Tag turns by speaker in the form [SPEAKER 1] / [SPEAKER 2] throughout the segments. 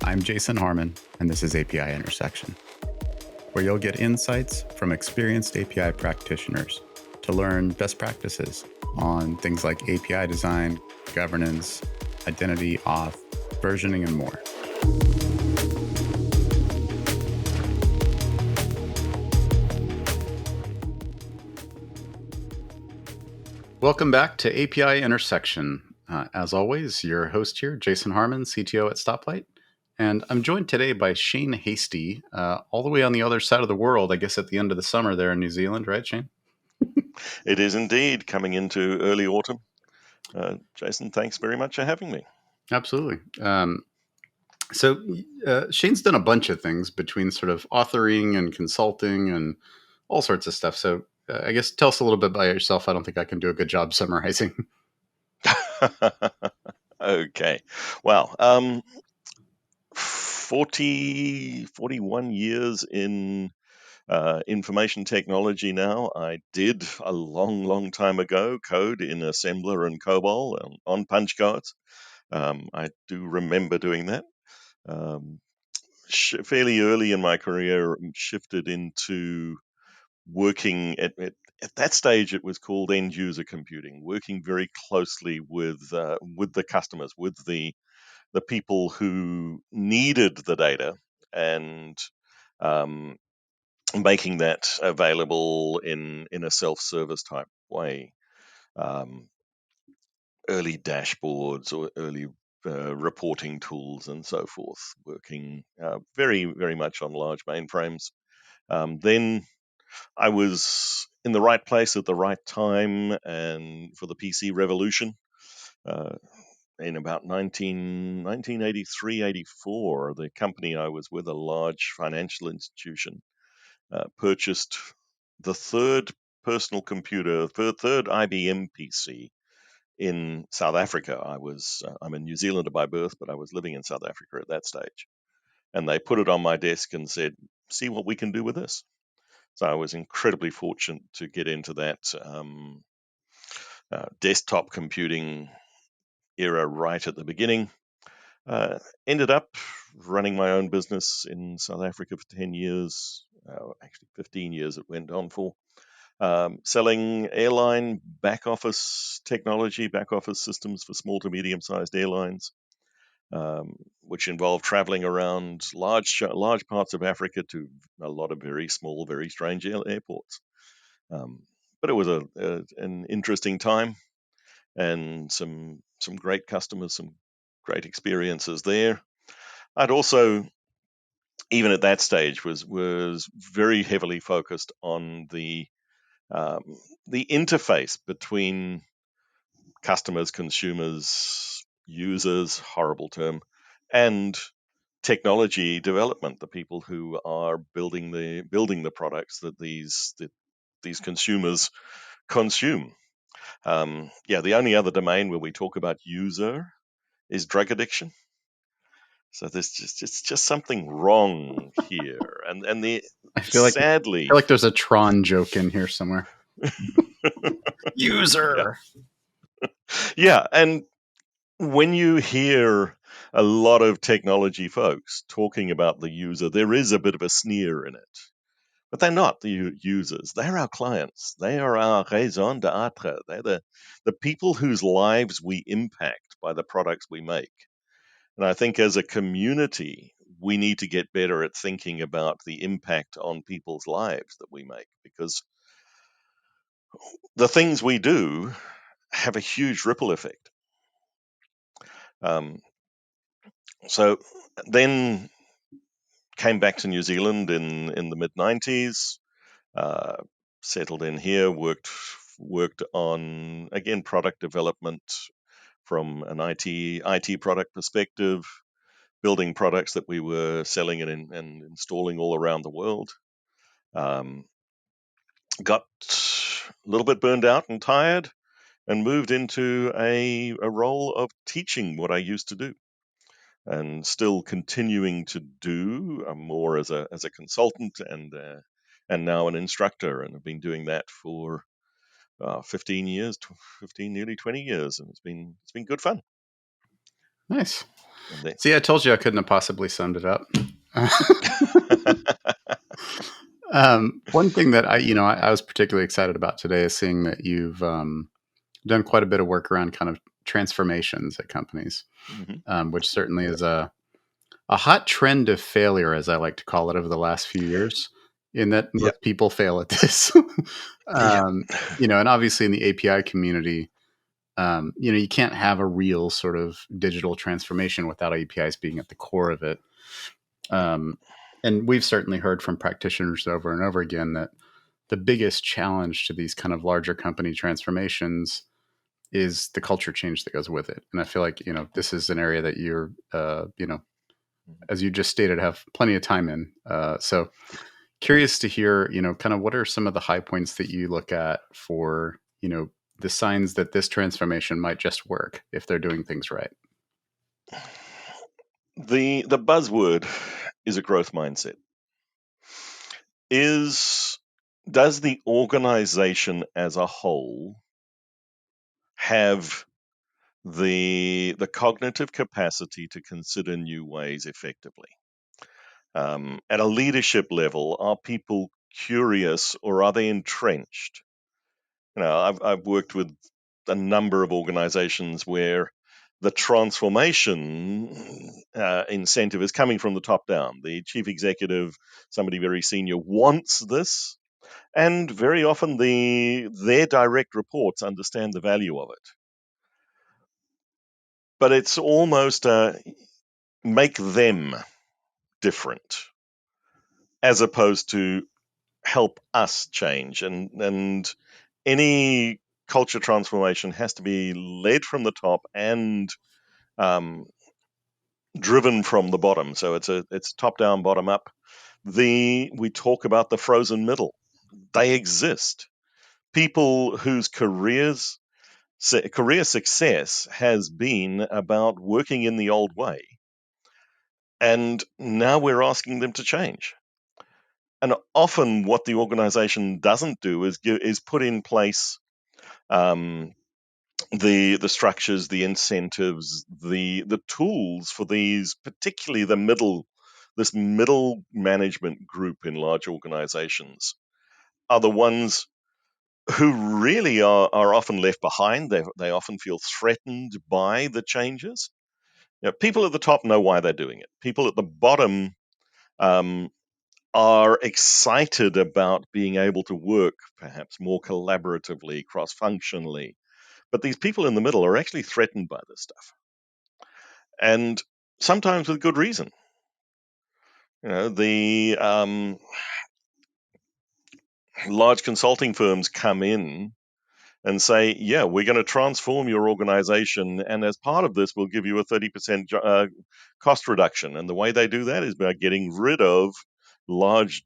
[SPEAKER 1] I'm Jason Harmon, and this is API Intersection, where you'll get insights from experienced API practitioners to learn best practices on things like API design, governance, identity, auth, versioning, and more. Welcome back to API Intersection. As always, your host here, Jason Harmon, CTO at Stoplight. And I'm joined today by Shane Hastie, all the way on the other side of the world, I guess at the end of the summer there in New Zealand, right, Shane?
[SPEAKER 2] It is indeed coming into early autumn. Jason, thanks very much for having me.
[SPEAKER 1] Absolutely. So Shane's done a bunch of things between sort of authoring and consulting and all sorts of stuff. So I guess tell us a little bit about yourself. I don't think I can do a good job summarizing.
[SPEAKER 2] Okay. Well, 41 years in information technology now. I did a long time ago code in assembler and COBOL on punch cards. I do remember doing that. Fairly early in my career, shifted into working at that stage. It was called end user computing, working very closely with the customers, with the people who needed the data, and um, making that available in a self-service type way. Um, Early dashboards or early reporting tools and so forth, working very much on large mainframes. Then I was in the right place at the right time, and for the PC revolution. In about 1983, 84, the company I was with, a large financial institution, purchased the third personal computer, third IBM PC in South Africa. I'm a New Zealander by birth, but I was living in South Africa at that stage. And they put it on my desk and said, see what we can do with this. So I was incredibly fortunate to get into that desktop computing era right at the beginning. Ended up running my own business in South Africa for 10 years, actually 15 years it went on for, selling airline back office technology, back office systems for small to medium sized airlines, which involved traveling around large parts of Africa to a lot of very small, very strange airports. But it was an interesting time, and some great customers, some great experiences there. I'd also, even at that stage, was very heavily focused on the interface between customers, consumers, users, horrible term, and technology development, the people who are building the products that these consumers consume. The only other domain where we talk about user is drug addiction. So there's just something wrong here, and
[SPEAKER 1] I feel
[SPEAKER 2] sadly,
[SPEAKER 1] like there's a Tron joke in here somewhere. User.
[SPEAKER 2] Yeah, and when you hear a lot of technology folks talking about the user, there is a bit of a sneer in it. But they're not the users. They're our clients. They are our raison d'être. They're the people whose lives we impact by the products we make. And I think as a community, we need to get better at thinking about the impact on people's lives that we make, because the things we do have a huge ripple effect. So then came back to New Zealand in the mid 90s, settled in here, worked on, again, product development from an IT product perspective, building products that we were selling and installing all around the world. Got a little bit burned out and tired, and moved into a role of teaching what I used to do, and still continuing to do more as a consultant, and now an instructor, and I've been doing that for 15 years, nearly 20 years, and it's been good fun.
[SPEAKER 1] Nice.
[SPEAKER 2] And they,
[SPEAKER 1] See, I told you I couldn't have possibly summed it up. One thing that I was particularly excited about today is seeing that you've done quite a bit of work around kind of transformations at companies,
[SPEAKER 2] Mhm.
[SPEAKER 1] which certainly is a hot trend of failure, as I like to call it, over the last few years, in that
[SPEAKER 2] Yep.
[SPEAKER 1] most people fail at this.
[SPEAKER 2] Yep.
[SPEAKER 1] And obviously in the API community, you can't have a real sort of digital transformation without APIs being at the core of it. Um, and we've certainly heard from practitioners over and over again that the biggest challenge to these kind of larger company transformations is the culture change that goes with it. And I feel like, this is an area that you're, as you just stated, have plenty of time in. So curious to hear, kind of what are some of the high points that you look at for, the signs that this transformation might just work if they're doing things right.
[SPEAKER 2] The buzzword is a growth mindset. Is Does the organization as a whole have the cognitive capacity to consider new ways effectively? At a leadership level, are people curious or are they entrenched? I've worked with a number of organizations where the transformation incentive is coming from the top down. The chief executive, somebody very senior, wants this, and very often their direct reports understand the value of it. But it's almost make them different as opposed to help us change. And any culture transformation has to be led from the top and um, driven from the bottom. So it's top down, bottom up. We talk about the frozen middle. They exist. People whose career success has been about working in the old way, and now we're asking them to change. And often, what the organization doesn't do is put in place um, the structures, the incentives, the tools for these, particularly this middle management group in large organizations, are the ones who really are often left behind. They often feel threatened by the changes. People at the top know why they're doing it. People at the bottom um, are excited about being able to work perhaps more collaboratively, cross functionally. But these people in the middle are actually threatened by this stuff. And sometimes with good reason. The large consulting firms come in and say, yeah, we're going to transform your organization. And as part of this, we'll give you a 30% cost reduction. And the way they do that is by getting rid of large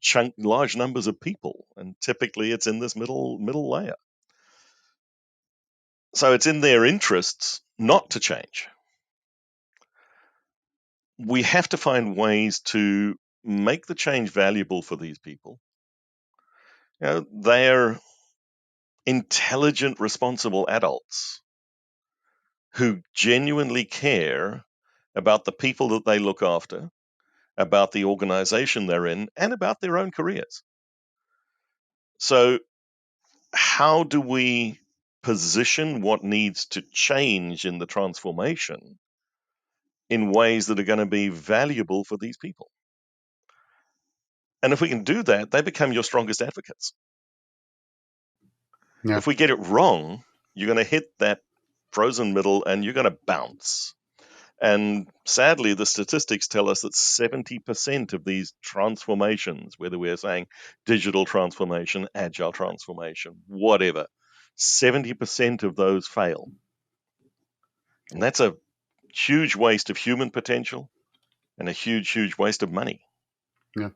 [SPEAKER 2] numbers of people. And typically it's in this middle layer. So it's in their interests not to change. We have to find ways to make the change valuable for these people. They're intelligent, responsible adults who genuinely care about the people that they look after, about the organization they're in, and about their own careers. So, how do we position what needs to change in the transformation in ways that are going to be valuable for these people? And if we can do that, they become your strongest advocates.
[SPEAKER 1] Yeah.
[SPEAKER 2] If we get it wrong, you're going to hit that frozen middle and you're going to bounce. And sadly, the statistics tell us that 70% of these transformations, whether we're saying digital transformation, agile transformation, whatever, 70% of those fail. And that's a huge waste of human potential and a huge waste of money.
[SPEAKER 1] Yeah.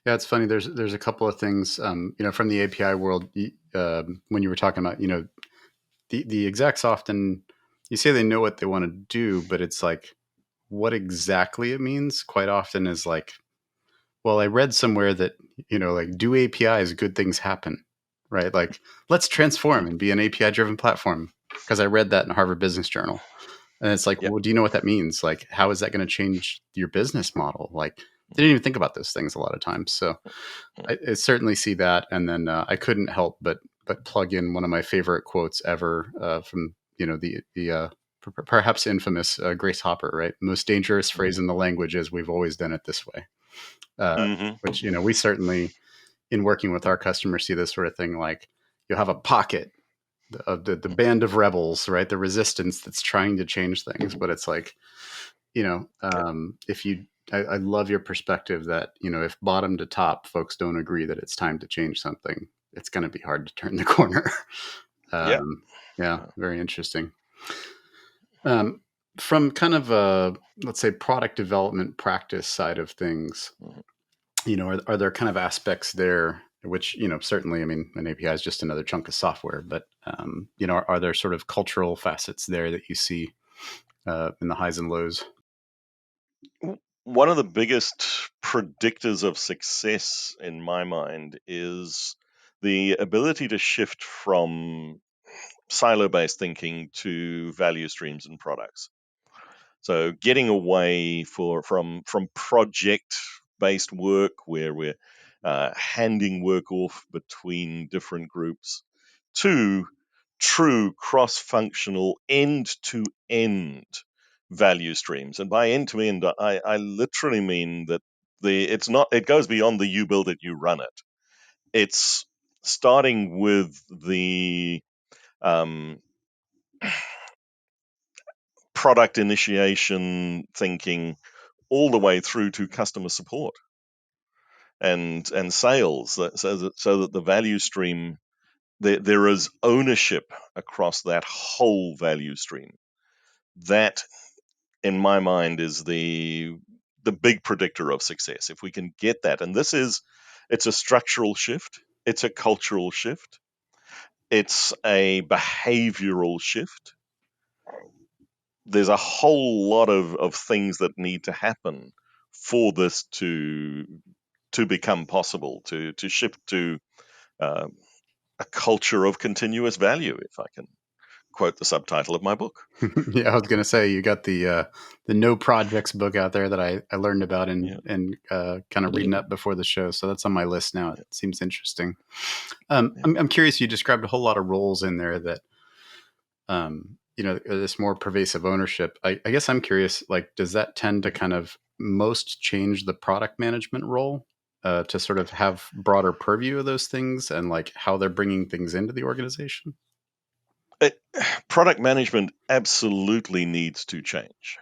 [SPEAKER 1] Yeah, it's funny. There's a couple of things, from the API world. When you were talking about, the execs often, you say they know what they want to do, but it's like what exactly it means. Quite often is like, well, I read somewhere that like do APIs, good things happen, right? Like let's transform and be an API driven platform because I read that in Harvard Business Journal. And it's like,
[SPEAKER 2] Yep.
[SPEAKER 1] well, do you know what that means? Like, how is that going to change your business model? Like, they didn't even think about those things a lot of times. So I certainly see that. And then I couldn't help but plug in one of my favorite quotes ever from the perhaps infamous Grace Hopper, right? Most dangerous phrase in the language is "We've always done it this way,"
[SPEAKER 2] Mm-hmm.
[SPEAKER 1] which we certainly in working with our customers see this sort of thing. Like you'll have a pocket of the band of rebels, right? The resistance that's trying to change things, but it's like if you I love your perspective that if bottom to top folks don't agree that it's time to change something, it's going to be hard to turn the corner.
[SPEAKER 2] Yep.
[SPEAKER 1] Yeah, very interesting. um, from kind of a, let's say, product development practice side of things,
[SPEAKER 2] Mhm.
[SPEAKER 1] are there kind of aspects there which certainly, I mean, an API is just another chunk of software, but are there sort of cultural facets there that you see in the highs and lows?
[SPEAKER 2] One of the biggest predictors of success in my mind is the ability to shift from silo-based thinking to value streams and products. So getting away from project-based work where we're handing work off between different groups to true cross-functional end-to-end value streams. And by end-to-end, I literally mean that it goes beyond the you build it, you run it. It's starting with the um, product initiation thinking all the way through to customer support and sales, so that the value stream, there is ownership across that whole value stream. That, in my mind, is the big predictor of success. If we can get that, and it's a structural shift, it's a cultural shift, it's a behavioral shift. There's a whole lot of things that need to happen for this to become possible, to shift to uh, a culture of continuous value, if I can quote the subtitle of my book.
[SPEAKER 1] Yeah, I was going to say you got the no projects book out there that I learned about
[SPEAKER 2] Yeah,
[SPEAKER 1] and kind of reading up before the show, so that's on my list now. It
[SPEAKER 2] yeah,
[SPEAKER 1] seems interesting.
[SPEAKER 2] yeah.
[SPEAKER 1] I'm curious. You described a whole lot of roles in there that this more pervasive ownership. I guess I'm curious. Like, does that tend to kind of most change the product management role to sort of have broader purview of those things and like how they're bringing things into the organization?
[SPEAKER 2] It, product management absolutely needs to change.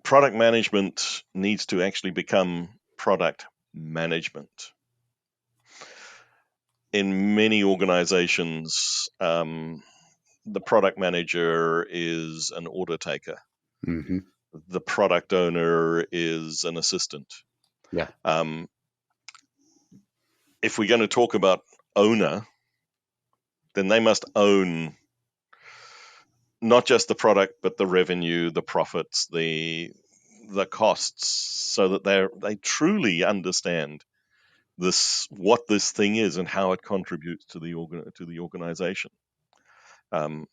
[SPEAKER 2] Product management needs to actually become product management. In many organizations, the product manager is an order taker.
[SPEAKER 1] Hmm.
[SPEAKER 2] The product owner is an assistant.
[SPEAKER 1] Yeah.
[SPEAKER 2] Um, if we're going to talk about owner, then they must own not just the product, but the revenue, the profits, the costs, so that they truly understand what this thing is and how it contributes to the organization. Um,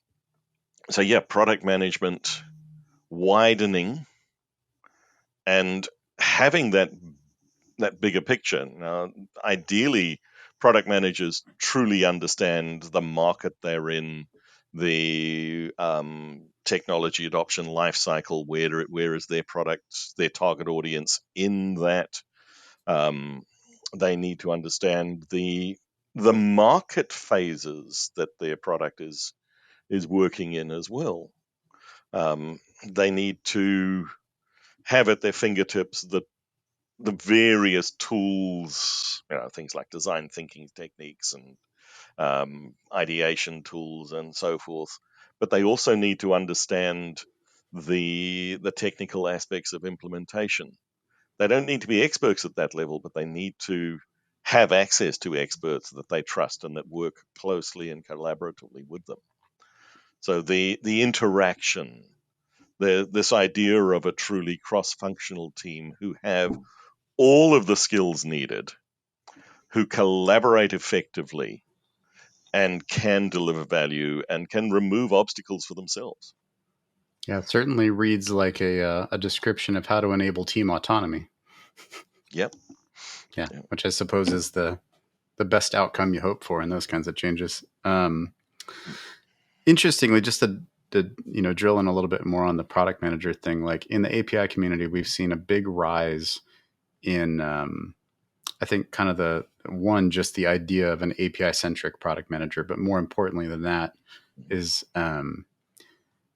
[SPEAKER 2] so yeah, product management widening and having that bigger picture. Now, ideally, product managers truly understand the market they're in, the technology adoption life cycle. Where is their product, their target audience in that? Um, they need to understand the market phases that their product is working in as well. They need to have at their fingertips the various tools, things like design thinking techniques and ideation tools and so forth. But they also need to understand the technical aspects of implementation. They don't need to be experts at that level, but they need to have access to experts that they trust and that work closely and collaboratively with them. So the interaction, this idea of a truly cross-functional team who have all of the skills needed, who collaborate effectively, and can deliver value and can remove obstacles for themselves.
[SPEAKER 1] Yeah, it certainly reads like a description of how to enable team autonomy.
[SPEAKER 2] Yep.
[SPEAKER 1] Yeah, which I suppose is the best outcome you hope for in those kinds of changes. Interestingly, just to drill in a little bit more on the product manager thing, like in the API community, we've seen a big rise in I think kind of just the idea of an API centric product manager, but more importantly than that is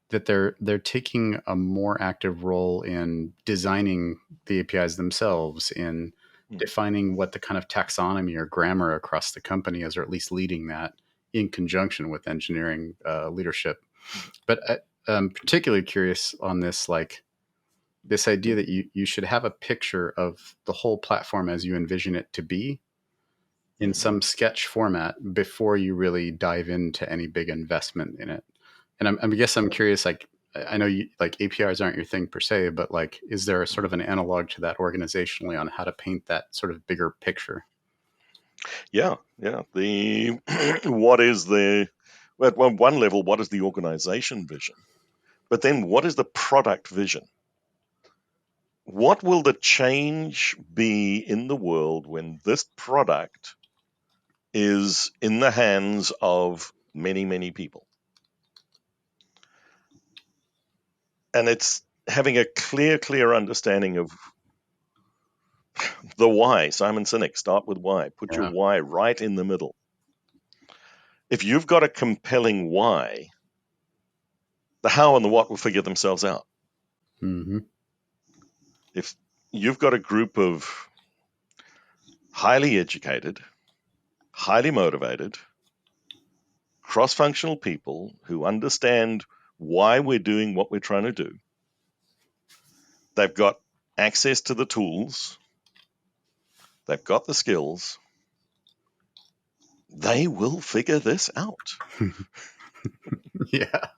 [SPEAKER 1] that they're taking a more active role in designing the APIs themselves, in defining what the kind of taxonomy or grammar across the company is, or at least leading that in conjunction with engineering leadership. But I'm particularly curious on this, like this idea that you should have a picture of the whole platform as you envision it to be in some sketch format before you really dive into any big investment in it. And I guess I'm curious, like, I know you, like APIs aren't your thing per se, but like, is there a sort of an analog to that organizationally on how to paint that sort of bigger picture?
[SPEAKER 2] Yeah. The what is the at one level, what is the organization vision? But then what is the product vision? What will the change be in the world when this product is in the hands of many, many people? And it's having a clear understanding of the why. Simon Sinek, start with why. Put your
[SPEAKER 1] Yeah.
[SPEAKER 2] why right in the middle. If you've got a compelling why, the how and the what will figure themselves out.
[SPEAKER 1] Mm-hmm.
[SPEAKER 2] If you've got a group of highly educated, highly motivated, cross-functional people who understand why we're doing what we're trying to do, they've got access to the tools, they've got the skills, they will figure this out.
[SPEAKER 1] Yeah.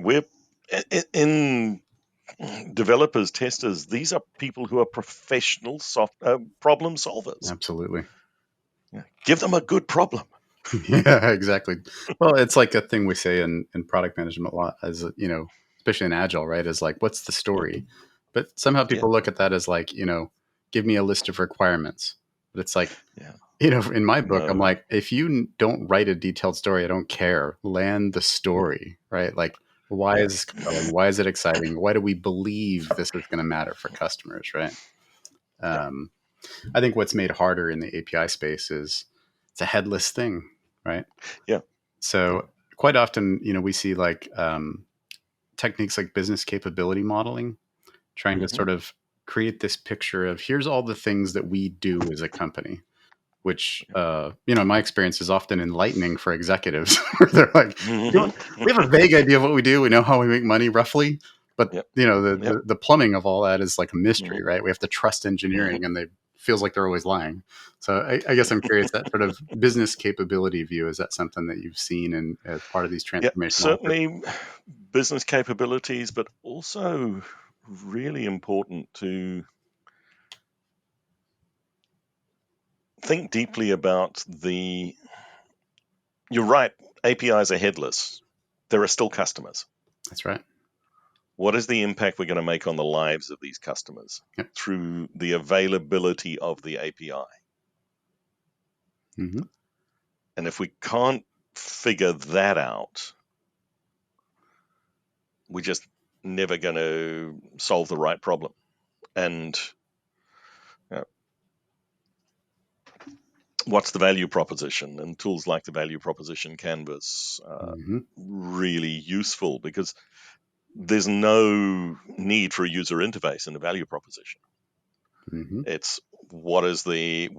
[SPEAKER 2] We're in developers, testers, these are people who are professional problem solvers.
[SPEAKER 1] Absolutely.
[SPEAKER 2] Give them a good problem.
[SPEAKER 1] Yeah, exactly. Well, it's like a thing we say in product management a lot, as especially in agile, right? Is like, what's the story? But somehow
[SPEAKER 2] Yeah,
[SPEAKER 1] people look at that as like, give me a list of requirements. But it's like,
[SPEAKER 2] yeah.
[SPEAKER 1] in my book, I'm
[SPEAKER 2] No.
[SPEAKER 1] like, if you don't write a detailed story, I don't care. Land the story, right? Like, why
[SPEAKER 2] Yeah.
[SPEAKER 1] is this compelling? Why is it exciting? Why do we believe this is going to matter for customers, right?
[SPEAKER 2] Yeah.
[SPEAKER 1] Um, I think what's made harder in the API space is it's a headless thing, right?
[SPEAKER 2] Yeah.
[SPEAKER 1] So quite often, we see like techniques like business capability modeling, trying to sort of create this picture of here's all the things that we do as a company, which in my experience is often enlightening for executives. Where they're like, we have a vague idea of what we do. We know how we make money roughly, but
[SPEAKER 2] Yep.
[SPEAKER 1] the plumbing of all that is like a mystery,
[SPEAKER 2] Mhm.
[SPEAKER 1] right? We have to trust engineering,
[SPEAKER 2] Mhm.
[SPEAKER 1] and they feels like they're always lying. So I guess I'm curious that sort of business capability view, is that something that you've seen in as part of these
[SPEAKER 2] Yeah,
[SPEAKER 1] transformational efforts?
[SPEAKER 2] certainly business capabilities, but also really important to think deeply about you're right, APIs are headless. There are still customers.
[SPEAKER 1] That's right.
[SPEAKER 2] What is the impact we're going to make on the lives of these customers
[SPEAKER 1] Yep.
[SPEAKER 2] through the availability of the API?
[SPEAKER 1] Mm-hmm.
[SPEAKER 2] And if we can't figure that out, we're just never going to solve the right problem. And you know, what's the value proposition? And tools like the value proposition canvas
[SPEAKER 1] Mm-hmm.
[SPEAKER 2] really useful because there's no need for a user interface in the value proposition.
[SPEAKER 1] Mm-hmm.
[SPEAKER 2] It's what is the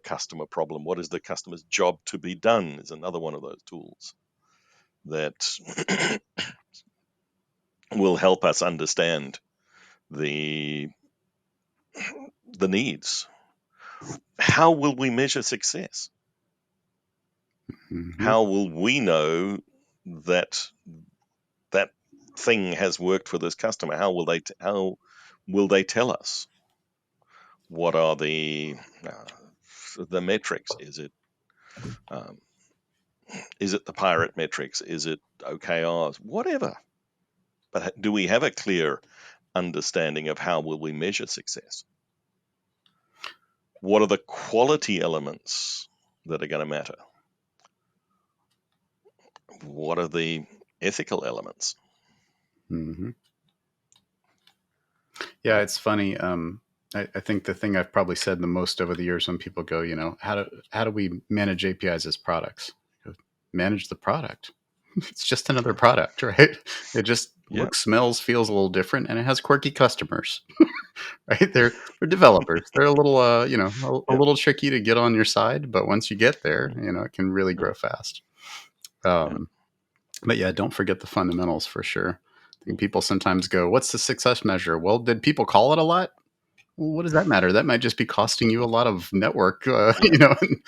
[SPEAKER 2] customer problem? What is the customer's job to be done? Is another one of those tools that will help us understand the needs. How will we measure success?
[SPEAKER 1] Mm-hmm.
[SPEAKER 2] How will we know that that thing has worked for this customer? How will they tell us? What are the metrics? Is it Um, is it the pirate metrics? Is it OKRs? Whatever. But do we have a clear understanding of how will we measure success? What are the quality elements that are going to matter? What are the ethical elements?
[SPEAKER 1] Mm-hmm. Yeah, it's funny. I think the thing I've probably said the most over the years when people go, how do we manage APIs as products? Manage the product. It's just another product, right? It just
[SPEAKER 2] Yeah,
[SPEAKER 1] looks, smells, feels a little different, and it has quirky customers, right? They're developers. They're a little, a
[SPEAKER 2] yeah,
[SPEAKER 1] little tricky to get on your side, but once you get there, it can really
[SPEAKER 2] yeah,
[SPEAKER 1] grow fast.
[SPEAKER 2] yeah.
[SPEAKER 1] But yeah, don't forget the fundamentals for sure. I think people sometimes go, "What's the success measure?" Well, did people call it a lot? Well, what does that matter? That might just be costing you a lot of network,
[SPEAKER 2] Yeah,
[SPEAKER 1] and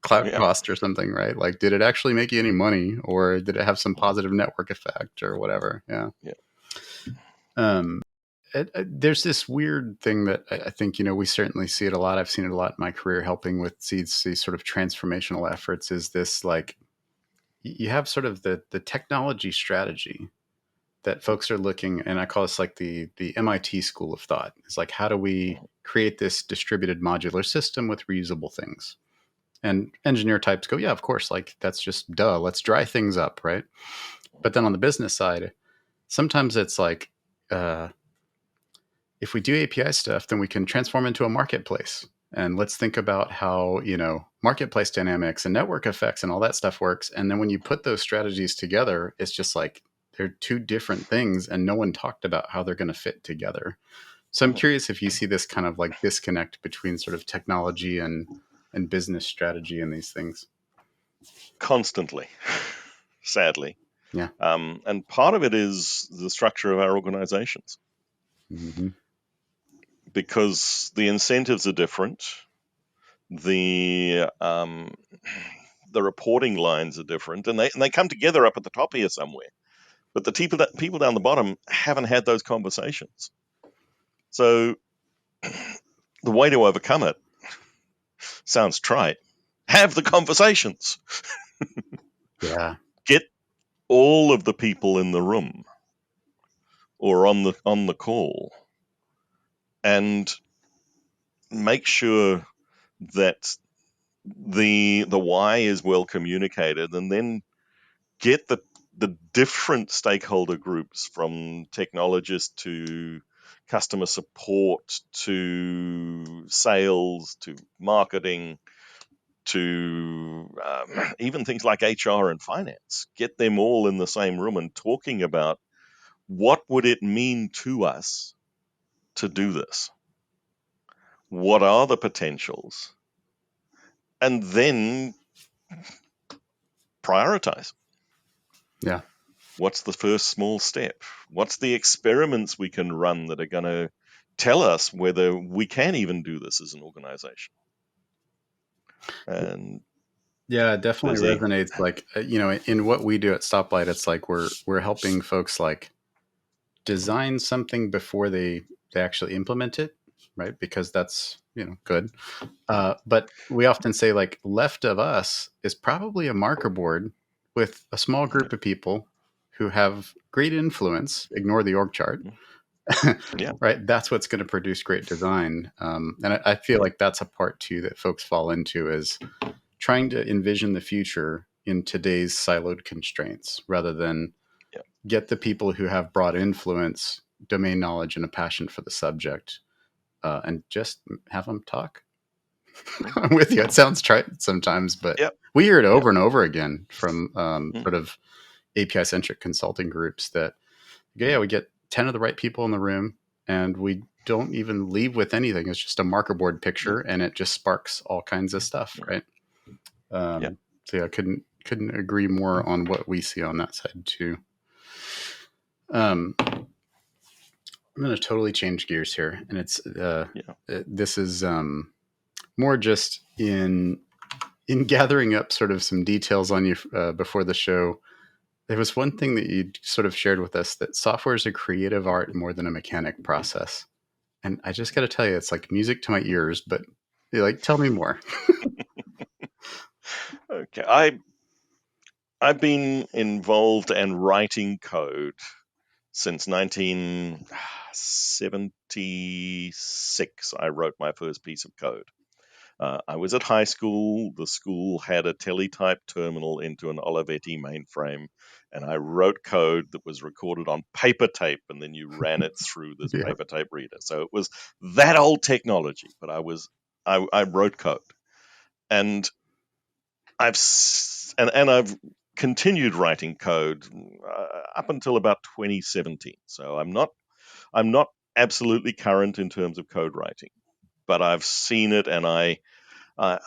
[SPEAKER 1] cloud
[SPEAKER 2] yeah,
[SPEAKER 1] cost or something, right? Like, did it actually make you any money, or did it have some
[SPEAKER 2] mm,
[SPEAKER 1] positive network effect, or whatever? Yeah.
[SPEAKER 2] yeah.
[SPEAKER 1] Um, there's this weird thing that I think we certainly see it a lot. I've seen it a lot in my career, helping with these sort of transformational efforts. Is this like you have sort of the technology strategy that folks are looking, and I call this like the MIT school of thought. It's like, how do we
[SPEAKER 2] Mm,
[SPEAKER 1] create this distributed modular system with reusable things? And engineer types go, yeah, of course, like that's just duh. Let's dry things up, right? But then on the business side, sometimes it's like, if we do API stuff, then we can transform into a marketplace. And let's think about how, marketplace dynamics and network effects and all that stuff works. And then when you put those strategies together, it's just like they're two different things and no one talked about how they're going to fit together. So I'm
[SPEAKER 2] mm.
[SPEAKER 1] curious if you see this kind of like disconnect between sort of technology and business strategy and these things.
[SPEAKER 2] Constantly, sadly.
[SPEAKER 1] Yeah.
[SPEAKER 2] And part of it is the structure of our organizations
[SPEAKER 1] Mm-hmm.
[SPEAKER 2] because the incentives are different. The the reporting lines are different, and they come together up at the top here somewhere. But the people down the bottom haven't had those conversations. So the way to overcome it sounds trite. Have the conversations.
[SPEAKER 1] Yeah.
[SPEAKER 2] Get all of the people in the room or on the call and make sure that the why is well communicated, and then get the different stakeholder groups from technologists to customer support to sales to marketing to even things like HR and finance. Get them all in the same room and talking about what would it mean to us to do this? What are the potentials? And then prioritize.
[SPEAKER 1] Yeah.
[SPEAKER 2] What's the first small step? What's the experiments we can run that are going to tell us whether we can even do this as an organization? And
[SPEAKER 1] Yeah, it definitely
[SPEAKER 2] busy.
[SPEAKER 1] resonates. Like, in what we do at Stoplight, it's like we're helping folks like design something before they actually implement it, right? Because that's good. But we often say like left of us is probably a marker board with a small
[SPEAKER 2] Yeah,
[SPEAKER 1] group of people who have great influence. Ignore the org chart,
[SPEAKER 2] yeah,
[SPEAKER 1] right? That's what's going to produce great design. And I feel
[SPEAKER 2] yeah,
[SPEAKER 1] like that's a part too that folks fall into is trying to envision the future in today's siloed constraints rather than
[SPEAKER 2] yeah.
[SPEAKER 1] get the people who have broad influence, domain knowledge, and a passion for the subject, and just have them talk.
[SPEAKER 2] Mm,
[SPEAKER 1] I'm with you. It sounds trite sometimes, but
[SPEAKER 2] yep,
[SPEAKER 1] we hear it
[SPEAKER 2] yep,
[SPEAKER 1] over and over again from
[SPEAKER 2] mm,
[SPEAKER 1] sort of API centric consulting groups that, yeah, we get 10 of the right people in the room and we don't even leave with anything. It's just a marker board
[SPEAKER 2] mm,
[SPEAKER 1] picture and it just sparks all kinds of stuff,
[SPEAKER 2] mm,
[SPEAKER 1] right?
[SPEAKER 2] yeah.
[SPEAKER 1] So yeah, couldn't agree more on what we see on that side too. I'm going to totally change gears here, and
[SPEAKER 2] Yeah.
[SPEAKER 1] this is more just in gathering up sort of some details on you before the show. There was one thing that you sort of shared with us that software is a creative art more than a mechanic process, and I just got to tell you, it's like music to my ears. But like, tell me more.
[SPEAKER 2] Okay, I've been involved and writing code since 1976. I wrote my first piece of code. I was at high school. The school had a teletype terminal into an Olivetti mainframe, and I wrote code that was recorded on paper tape, and then you ran it through this
[SPEAKER 1] Yeah.
[SPEAKER 2] paper tape reader. So it was that old technology, but I wrote code, and I've continued writing code up until about 2017. So I'm not absolutely current in terms of code writing, but I've seen it, and I I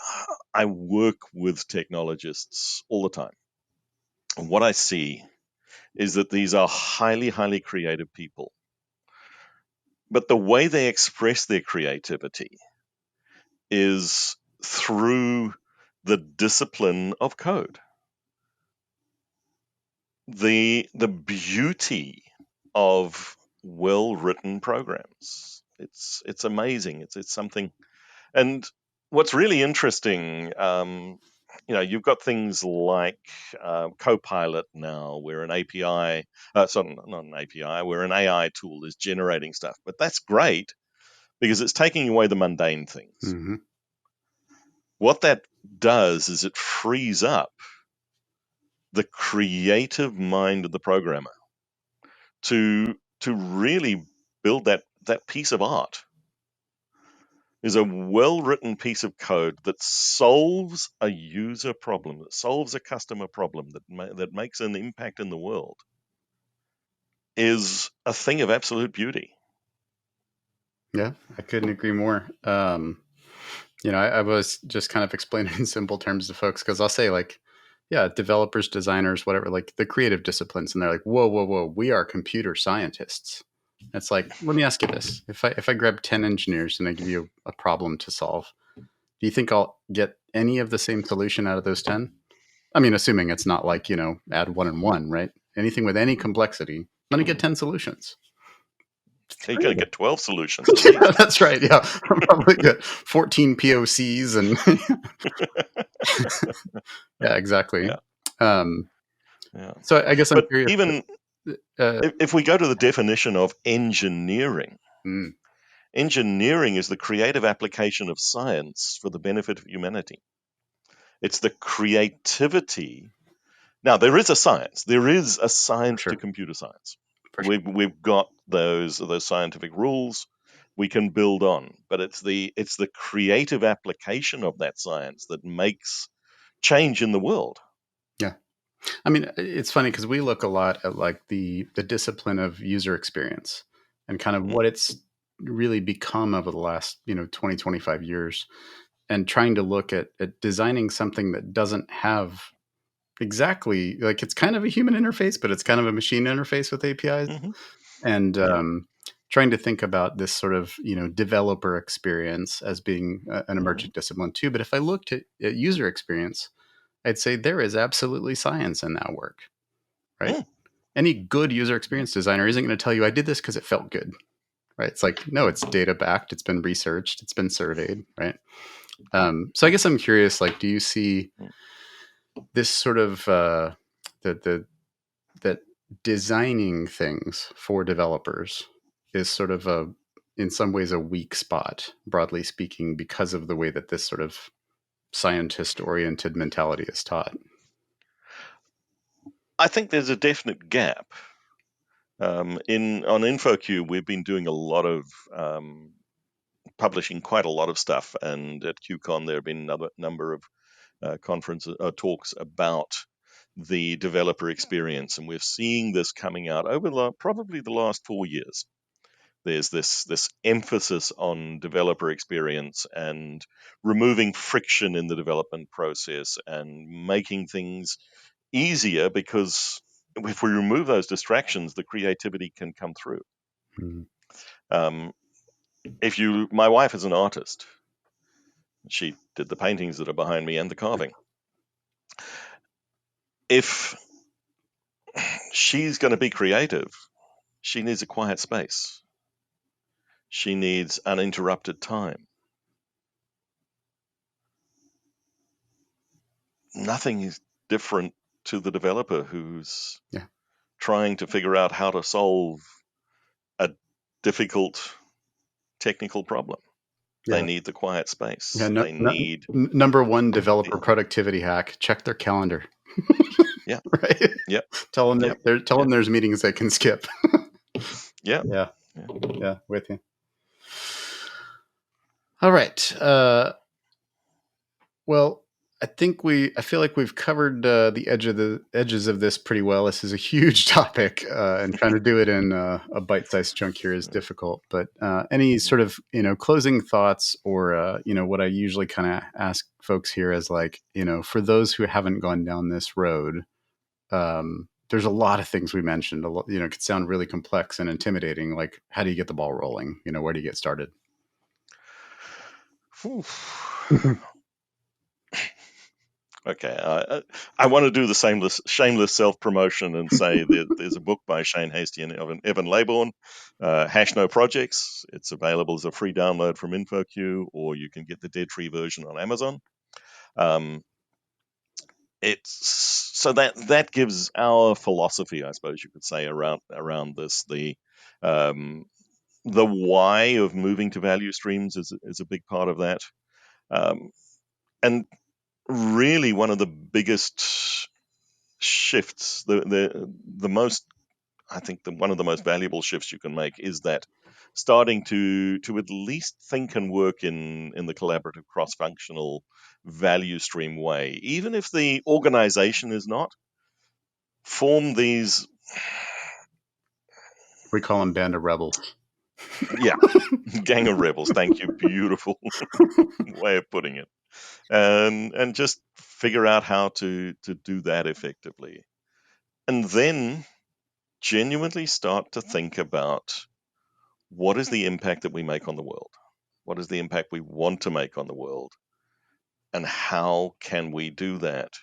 [SPEAKER 2] work with technologists all the time. And what I see is that these are highly, highly creative people. But the way they express their creativity is through the discipline of code. The beauty of well-written programs. It's amazing. It's something. And what's really interesting, you've got things like Copilot now, where an API, sorry, not an API, where an AI tool is generating stuff. But that's great because it's taking away the mundane things.
[SPEAKER 1] Mm-hmm.
[SPEAKER 2] What that does is it frees up the creative mind of the programmer to really build that piece of art. Is a well-written piece of code that solves a user problem, that solves a customer problem, that makes an impact in the world, is a thing of absolute beauty.
[SPEAKER 1] Yeah, I couldn't agree more. I was just kind of explaining in simple terms to folks because I'll say like, yeah, developers, designers, whatever, like the creative disciplines, and they're like, whoa, whoa, whoa, we are computer scientists. It's like, let me ask you this: if I grab 10 engineers and I give you a problem to solve, do you think I'll get any of the same solution out of those 10? I mean, assuming it's not like add one and one, right? Anything with any complexity, I'm gonna get 10 solutions.
[SPEAKER 2] You're going to get 12 solutions at
[SPEAKER 1] Yeah,
[SPEAKER 2] least.
[SPEAKER 1] that's right. Yeah, I'm probably get 14 POCs and yeah, exactly.
[SPEAKER 2] Yeah,
[SPEAKER 1] Um,
[SPEAKER 2] yeah.
[SPEAKER 1] so I guess I'm
[SPEAKER 2] But
[SPEAKER 1] curious.
[SPEAKER 2] even
[SPEAKER 1] Uh,
[SPEAKER 2] if we go to the definition of engineering,
[SPEAKER 1] mm,
[SPEAKER 2] engineering is the creative application of science for the benefit of humanity. It's the creativity. Now, there is a science. There is a
[SPEAKER 1] for
[SPEAKER 2] science to
[SPEAKER 1] sure,
[SPEAKER 2] computer science.
[SPEAKER 1] for sure.
[SPEAKER 2] We've got those scientific rules we can build on, but it's the creative application of that science that makes change in the world.
[SPEAKER 1] Yeah, I mean, it's funny because we look a lot at like the discipline of user experience and kind of
[SPEAKER 2] Mm,
[SPEAKER 1] what it's really become over the last 20 25 years, and trying to look at designing something that doesn't have exactly like it's kind of a human interface, but it's kind of a machine interface with APIs,
[SPEAKER 2] hmm
[SPEAKER 1] and
[SPEAKER 2] Yeah.
[SPEAKER 1] trying to think about this sort of developer experience as being an
[SPEAKER 2] hmm
[SPEAKER 1] emergent discipline too. But if I looked at user experience, I'd say there is absolutely science in that work, right?
[SPEAKER 2] Mm,
[SPEAKER 1] Any good user experience designer isn't going to tell you I did this because it felt good, right? It's like, no, it's data backed, it's been researched, it's been surveyed, right? So I guess I'm curious, like, do you see
[SPEAKER 2] mm.
[SPEAKER 1] this sort of the that designing things for developers is sort of a in some ways a weak spot, broadly speaking, because of the way that this sort of scientist oriented mentality is taught?
[SPEAKER 2] I think there's a definite gap. In on InfoQ, we've been doing a lot of publishing quite a lot of stuff, and at QCon there have been another number of conferences talks about the developer experience, and we're seeing this coming out over probably the last 4 years. There's this emphasis on developer experience and removing friction in the development process and making things easier, because if we remove those distractions, the creativity can come through.
[SPEAKER 1] Mm-hmm.
[SPEAKER 2] Um, my wife is an artist. She did the paintings that are behind me and the carving. If she's going to be creative, she needs a quiet space. She needs uninterrupted time. nothing is different to the developer who's
[SPEAKER 1] Yeah.
[SPEAKER 2] trying to figure out how to solve a difficult technical problem. They
[SPEAKER 1] Yeah.
[SPEAKER 2] need the quiet space.
[SPEAKER 1] Yeah.
[SPEAKER 2] They need
[SPEAKER 1] Number one developer productivity hack: check their calendar.
[SPEAKER 2] Yeah.
[SPEAKER 1] Right.
[SPEAKER 2] Yep.
[SPEAKER 1] Tell them
[SPEAKER 2] Yep.
[SPEAKER 1] tell them there's meetings they can skip.
[SPEAKER 2] Yeah.
[SPEAKER 1] Yeah.
[SPEAKER 2] Yeah.
[SPEAKER 1] Yeah. With you. All right. Well, I feel like we've covered the edges of this pretty well. This is a huge topic, and trying to do it in a bite-sized chunk here is difficult. But any sort of closing thoughts, or what I usually kind of ask folks here is, like, for those who haven't gone down this road, there's a lot of things we mentioned. A lot, it could sound really complex and intimidating. Like, how do you get the ball rolling? Where do you get started?
[SPEAKER 2] Okay, I want to do the shameless self-promotion and say that there's a book by Shane Hastie and Evan Laybourne, Hash No Projects. It's available as a free download from Infoq, or you can get the dead-free version on Amazon. It's so that gives our philosophy, I suppose you could say, around this. The why of moving to value streams is a big part of that, and really one of the biggest shifts, the most, I think, one of the most valuable shifts you can make is that starting to at least think and work in the collaborative, cross-functional value stream way, even if the organization is not. Form these.
[SPEAKER 1] We call them band of rebels.
[SPEAKER 2] Yeah, gang of rebels. Thank you, beautiful way of putting it, and just figure out how to do that effectively, and then genuinely start to think about what is the impact that we make on the world, what is the impact we want to make on the world, and how can we do that,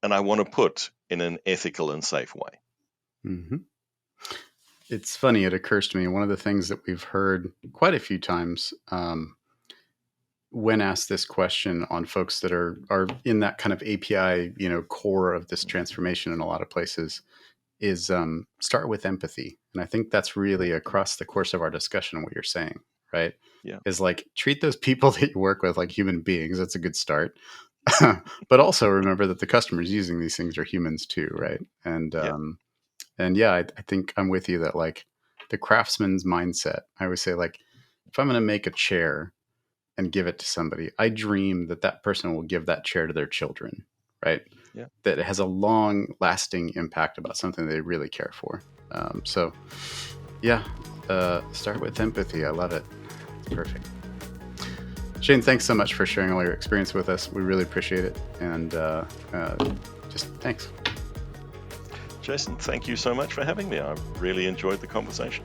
[SPEAKER 2] and I want to put in an ethical and safe way.
[SPEAKER 1] Mm-hmm. It's funny, it occurs to me, one of the things that we've heard quite a few times, when asked this question on folks that are in that kind of API, core of this transformation in a lot of places, is start with empathy. And I think that's really across the course of our discussion what you're saying, right?
[SPEAKER 2] Yeah.
[SPEAKER 1] Is like, treat those people that you work with like human beings. That's a good start. But also remember that the customers using these things are humans too, right? And yeah, I think I'm with you that, like, the craftsman's mindset. I always say, like, if I'm going to make a chair and give it to somebody, I dream that that person will give that chair to their children, right?
[SPEAKER 2] Yeah.
[SPEAKER 1] That it has a long lasting impact about something they really care for. So yeah, start with empathy. I love it. It's perfect. Shane, thanks so much for sharing all your experience with us. We really appreciate it. And just thanks.
[SPEAKER 2] Jason, thank you so much for having me. I really enjoyed the conversation.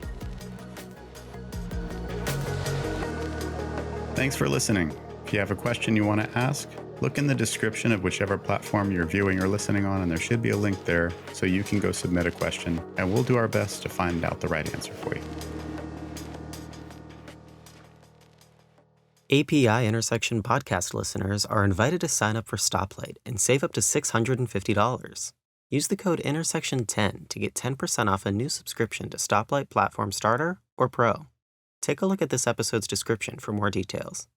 [SPEAKER 1] Thanks for listening. If you have a question you want to ask, look in the description of whichever platform you're viewing or listening on, and there should be a link there so you can go submit a question, and we'll do our best to find out the right answer for you.
[SPEAKER 3] API Intersection podcast listeners are invited to sign up for Stoplight and save up to $650. Use the code INTERSECTION10 to get 10% off a new subscription to Stoplight Platform Starter or Pro. Take a look at this episode's description for more details.